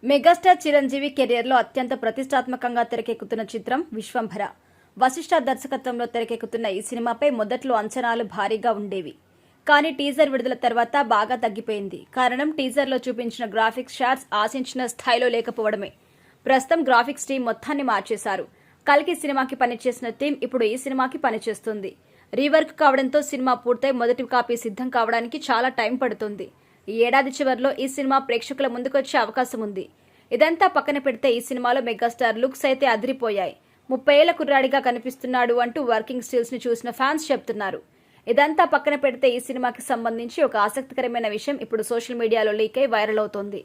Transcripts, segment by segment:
Megastar Chiranjeevi కెరియర్లో అత్యంత ప్రతిష్టాత్మకంగా తెరకెక్కుతున్న చిత్రం విశ్వంభర. వశిష్ఠ దర్శకత్వంలో తెరకెక్కుతున్న ఈ సినిమాపై మొదట్లో అంచనాలు భారీగా ఉండేవి. కానీ టీజర్ విడుదల తర్వాత బాగా తగ్గిపోయింది. కారణం టీజర్లో చూపించిన గ్రాఫిక్స్ షాట్స్ ఆశించిన స్థాయిలో లేకపోవడమే. ప్రస్తుతం గ్రాఫిక్స్ టీం మొత్తాన్ని మార్చేశారు. కల్కి సినిమాకి పనిచేసిన టీం ఇప్పుడు ఈ సినిమాకి పనిచేస్తుంది. రీవర్క్ కావడంతో సినిమా పూర్తయి మొదటి కాపీ సిద్ధం కావడానికి చాలా టైం పడుతుంది. ఈ ఏడాది చివరిలో ఈ సినిమా ప్రేక్షకుల ముందుకొచ్చే అవకాశం ఉంది. ఇదంతా పక్కన పెడితే ఈ సినిమాలో మెగాస్టార్ లుక్స్ అయితే అదిరిపోయాయి. 30 ఏళ్ల కుర్రాడిగా కనిపిస్తున్నాడు అంటూ వర్కింగ్ స్టిల్స్ ని చూసిన ఫ్యాన్స్ చెప్తున్నారు. ఇదంతా పక్కన పెడితే ఈ సినిమాకి సంబంధించి ఒక ఆసక్తికరమైన విషయం ఇప్పుడు సోషల్ మీడియాలో లీక్ అయి వైరల్ అవుతోంది.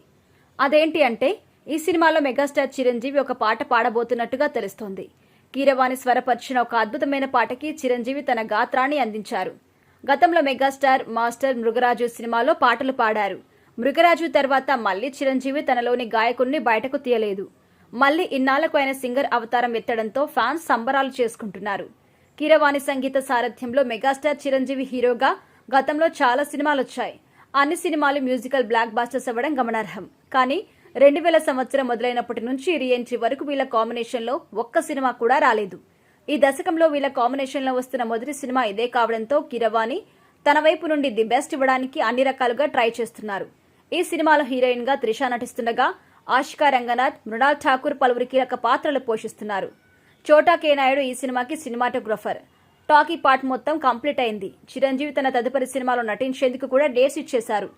అదేంటి అంటే ఈ సినిమాలో మెగాస్టార్ చిరంజీవి ఒక పాట పాడబోతున్నట్టుగా తెలుస్తోంది. కీరవాణి స్వరపరిచిన ఒక అద్భుతమైన పాటకి చిరంజీవి తన గాత్రాన్ని అందించారు. గతంలో మెగాస్టార్ మాస్టర్ మృగరాజు సినిమాలో పాటలు పాడారు. మృగరాజు తర్వాత మళ్లీ చిరంజీవి తనలోని గాయకుడిని బయటకు తీయలేదు. మళ్లీ ఇన్నాళ్లకు ఆయన సింగర్ అవతారం ఎత్తడంతో ఫ్యాన్స్ సంబరాలు చేసుకుంటున్నారు. కీరవాణి సంగీత సారథ్యంలో మెగాస్టార్ చిరంజీవి హీరోగా గతంలో చాలా సినిమాలు వచ్చాయి. అన్ని సినిమాలు మ్యూజికల్ బ్లాక్ బాస్టర్స్ అవ్వడం గమనార్హం. కానీ 2000 సంవత్సరం మొదలైనప్పటి నుంచి రీఎంట్రీ వరకు వీళ్ళ కాంబినేషన్లో ఒక్క సినిమా కూడా రాలేదు. ఈ దశకంలో వీళ్ళ కాంబినేషన్లో వస్తున్న మొదటి సినిమా ఇదే కావడంతో కీరవాణి తన వైపు నుండి ది బెస్ట్ ఇవ్వడానికి అన్ని రకాలుగా ట్రై చేస్తున్నారు. ఈ సినిమాలో హీరోయిన్ గా త్రిష నటిస్తుండగా ఆశికా రంగనాథ్, మృణాల్ ఠాకూర్ పలువురు కీలక పాత్రలు పోషిస్తున్నారు. చోటా కే నాయుడు ఈ సినిమాకి సినిమాటోగ్రఫర్. టాకీ పార్ట్ మొత్తం కంప్లీట్ అయింది. చిరంజీవి తన తదుపరి సినిమాలో నటించేందుకు కూడా డేట్స్ ఇచ్చేశారు.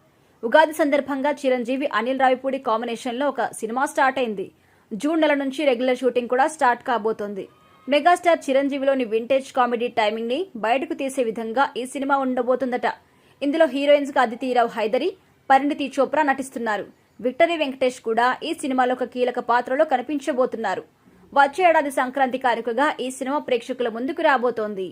ఉగాది సందర్భంగా చిరంజీవి అనిల్ రావిపూడి కాంబినేషన్లో ఒక సినిమా స్టార్ట్ అయింది. జూన్ నెల నుంచి రెగ్యులర్ షూటింగ్ కూడా స్టార్ట్ కాబోతోంది. మెగాస్టార్ చిరంజీవిలోని వింటేజ్ కామెడీ టైమింగ్ ని బయటకు తీసే విధంగా ఈ సినిమా ఉండబోతుందట. ఇందులో హీరోయిన్స్ గా అదితిరావు హైదరి, పరిణితి చోప్రా నటిస్తున్నారు. విక్టరీ వెంకటేష్ కూడా ఈ సినిమాలో ఒక కీలక పాత్రలో కనిపించబోతున్నారు. వచ్చే ఏడాది సంక్రాంతి కానుకగా ఈ సినిమా ప్రేక్షకుల ముందుకు రాబోతోంది.